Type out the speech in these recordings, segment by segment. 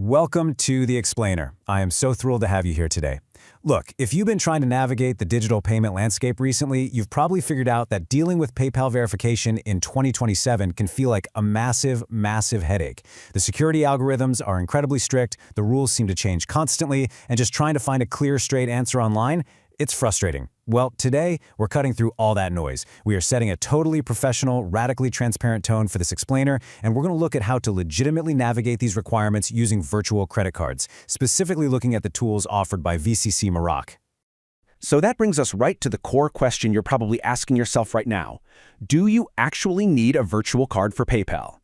Welcome to The Explainer. I am so thrilled to have you here today. Look, if you've been trying to navigate the digital payment landscape recently, you've probably figured out that dealing with PayPal verification in 2027 can feel like a massive, massive headache. The security algorithms are incredibly strict, the rules seem to change constantly, and just trying to find a clear, straight answer online, it's frustrating. Well, today, we're cutting through all that noise. We are setting a totally professional, radically transparent tone for this explainer, and we're going to look at how to legitimately navigate these requirements using virtual credit cards, specifically looking at the tools offered by VccMaroc. So that brings us right to the core question you're probably asking yourself right now. Do you actually need a virtual card for PayPal?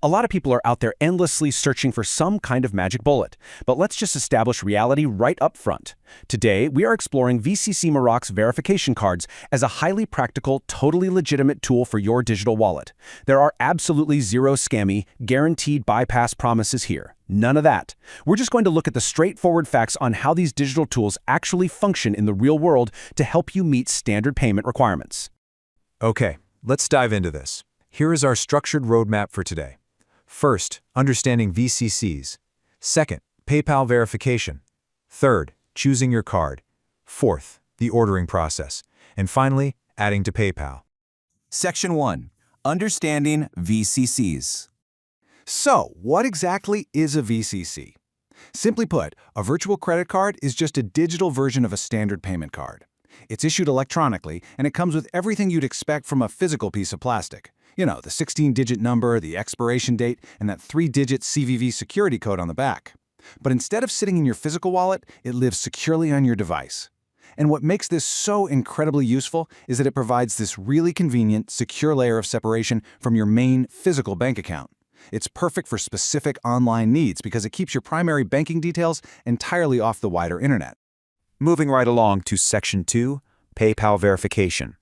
A lot of people are out there endlessly searching for some kind of magic bullet, but let's just establish reality right up front. Today, we are exploring VccMaroc's verification cards as a highly practical, totally legitimate tool for your digital wallet. There are absolutely zero scammy, guaranteed bypass promises here. None of that. We're just going to look at the straightforward facts on how these digital tools actually function in the real world to help you meet standard payment requirements. Okay, let's dive into this. Here is our structured roadmap for today. First, understanding VCCs. Second, PayPal verification. Third, choosing your card. Fourth, the ordering process. And finally, adding to PayPal. Section 1. Understanding VCCs. So, what exactly is a VCC? Simply put, a virtual credit card is just a digital version of a standard payment card. It's issued electronically, and it comes with everything you'd expect from a physical piece of plastic. You know, the 16-digit number, the expiration date, and that 3-digit CVV security code on the back. But instead of sitting in your physical wallet, it lives securely on your device. And what makes this so incredibly useful is that it provides this really convenient, secure layer of separation from your main physical bank account. It's perfect for specific online needs because it keeps your primary banking details entirely off the wider internet. Moving right along to Section 2, PayPal verification.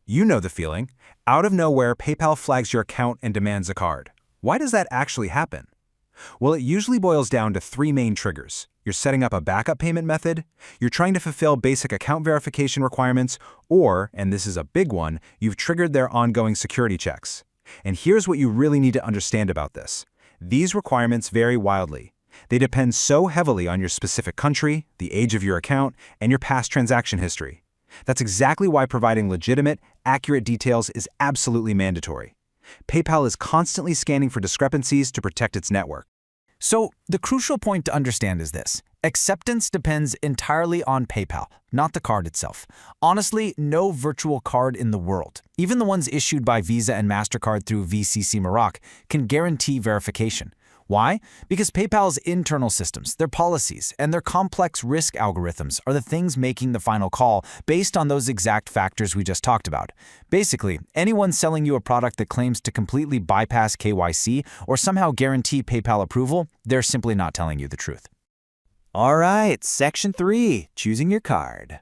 You know the feeling. Out of nowhere, PayPal flags your account and demands a card. Why does that actually happen? Well, it usually boils down to three main triggers. You're setting up a backup payment method, you're trying to fulfill basic account verification requirements, or, and this is a big one, you've triggered their ongoing security checks. And here's what you really need to understand about this. These requirements vary wildly. They depend so heavily on your specific country, the age of your account, and your past transaction history. That's exactly why providing legitimate, accurate details is absolutely mandatory. PayPal is constantly scanning for discrepancies to protect its network. So, the crucial point to understand is this. Acceptance depends entirely on PayPal, not the card itself. Honestly, no virtual card in the world, even the ones issued by Visa and Mastercard through VccMaroc, can guarantee verification. Why? Because PayPal's internal systems, their policies, and their complex risk algorithms are the things making the final call based on those exact factors we just talked about. Basically, anyone selling you a product that claims to completely bypass KYC or somehow guarantee PayPal approval, they're simply not telling you the truth. All right, Section 3, choosing your card.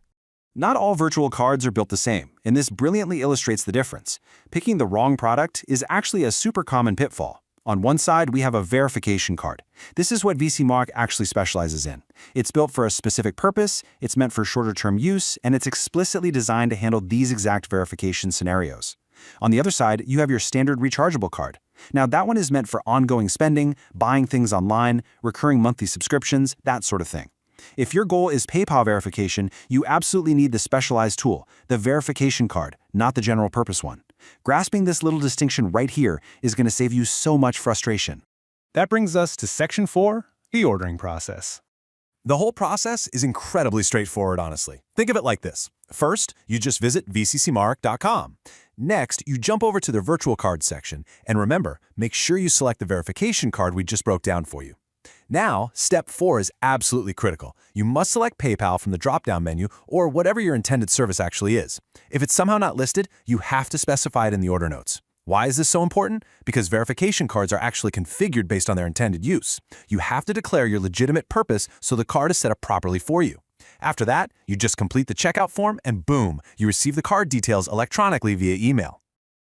Not all virtual cards are built the same, and this brilliantly illustrates the difference. Picking the wrong product is actually a super common pitfall. On one side, we have a verification card. This is what VccMaroc actually specializes in. It's built for a specific purpose, it's meant for shorter-term use, and it's explicitly designed to handle these exact verification scenarios. On the other side, you have your standard rechargeable card. Now, that one is meant for ongoing spending, buying things online, recurring monthly subscriptions, that sort of thing. If your goal is PayPal verification, you absolutely need the specialized tool, the verification card, not the general-purpose one. Grasping this little distinction right here is going to save you so much frustration. That brings us to Section 4, the ordering process. The whole process is incredibly straightforward, honestly. Think of it like this. First, you just visit VccMaroc.com. Next, you jump over to the virtual card section, and remember, make sure you select the verification card we just broke down for you. Now, step 4 is absolutely critical. You must select PayPal from the drop-down menu or whatever your intended service actually is. If it's somehow not listed, you have to specify it in the order notes. Why is this so important? Because verification cards are actually configured based on their intended use. You have to declare your legitimate purpose so the card is set up properly for you. After that, you just complete the checkout form and boom, you receive the card details electronically via email.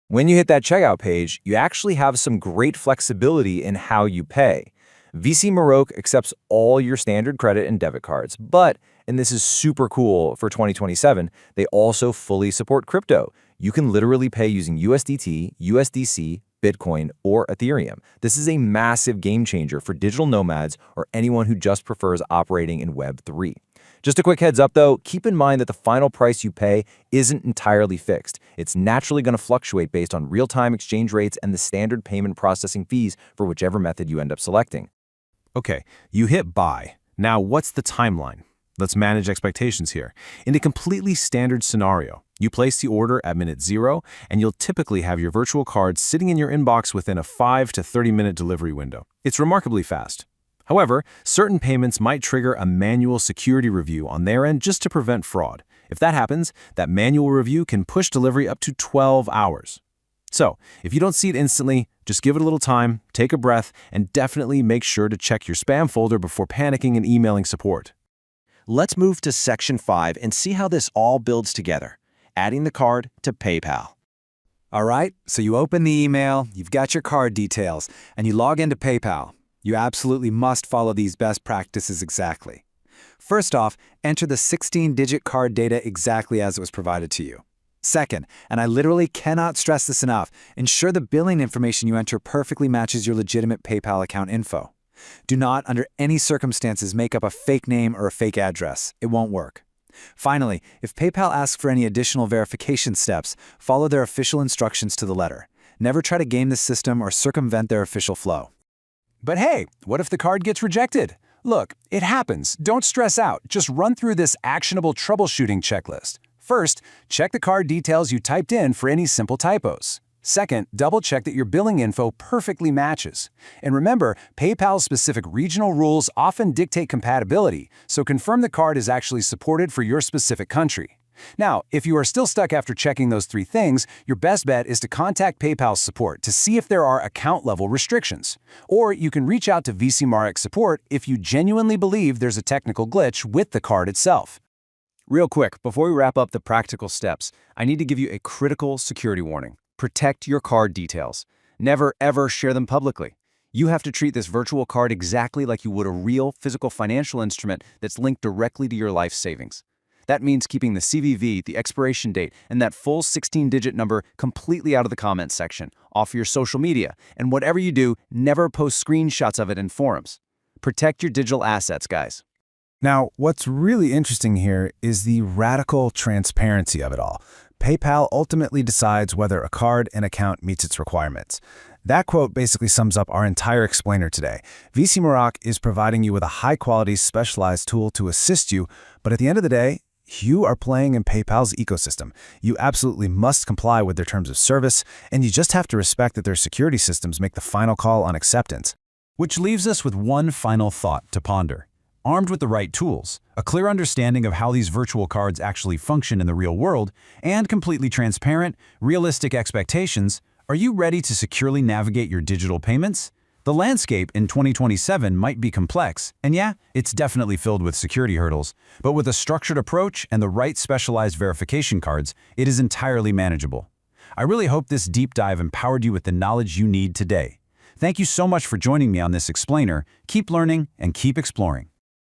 When you hit that checkout page, you actually have some great flexibility in how you pay. VccMaroc accepts all your standard credit and debit cards, but, and this is super cool for 2027, they also fully support crypto. You can literally pay using USDT, USDC, Bitcoin, or Ethereum. This is a massive game changer for digital nomads or anyone who just prefers operating in Web3. Just a quick heads up though, keep in mind that the final price you pay isn't entirely fixed. It's naturally going to fluctuate based on real-time exchange rates and the standard payment processing fees for whichever method you end up selecting. Okay, you hit buy. Now what's the timeline? Let's manage expectations here. In a completely standard scenario, you place the order at minute 0, and you'll typically have your virtual card sitting in your inbox within a 5 to 30-minute delivery window. It's remarkably fast. However, certain payments might trigger a manual security review on their end just to prevent fraud. If that happens, that manual review can push delivery up to 12 hours. So, if you don't see it instantly, just give it a little time, take a breath, and definitely make sure to check your spam folder before panicking and emailing support. Let's move to Section 5 and see how this all builds together, adding the card to PayPal. All right, so you open the email, you've got your card details, and you log into PayPal. You absolutely must follow these best practices exactly. First off, enter the 16-digit card data exactly as it was provided to you. Second, and I literally cannot stress this enough, ensure the billing information you enter perfectly matches your legitimate PayPal account info. Do not, under any circumstances, make up a fake name or a fake address. It won't work. Finally, if PayPal asks for any additional verification steps, follow their official instructions to the letter. Never try to game the system or circumvent their official flow. But hey, what if the card gets rejected? Look, it happens. Don't stress out. Just run through this actionable troubleshooting checklist. First, check the card details you typed in for any simple typos. Second, double-check that your billing info perfectly matches. And remember, PayPal's specific regional rules often dictate compatibility, so confirm the card is actually supported for your specific country. Now, if you are still stuck after checking those 3 things, your best bet is to contact PayPal's support to see if there are account-level restrictions. Or you can reach out to VccMaroc support if you genuinely believe there's a technical glitch with the card itself. Real quick, before we wrap up the practical steps, I need to give you a critical security warning. Protect your card details. Never, ever share them publicly. You have to treat this virtual card exactly like you would a real physical financial instrument that's linked directly to your life savings. That means keeping the CVV, the expiration date, and that full 16-digit number completely out of the comments section, off your social media, and whatever you do, never post screenshots of it in forums. Protect your digital assets, guys. Now, what's really interesting here is the radical transparency of it all. PayPal ultimately decides whether a card and account meets its requirements. That quote basically sums up our entire explainer today. VccMaroc is providing you with a high-quality, specialized tool to assist you, but at the end of the day, you are playing in PayPal's ecosystem. You absolutely must comply with their terms of service, and you just have to respect that their security systems make the final call on acceptance. Which leaves us with one final thought to ponder. Armed with the right tools, a clear understanding of how these virtual cards actually function in the real world, and completely transparent, realistic expectations, are you ready to securely navigate your digital payments? The landscape in 2027 might be complex, and yeah, it's definitely filled with security hurdles, but with a structured approach and the right specialized verification cards, it is entirely manageable. I really hope this deep dive empowered you with the knowledge you need today. Thank you so much for joining me on this explainer. Keep learning and keep exploring.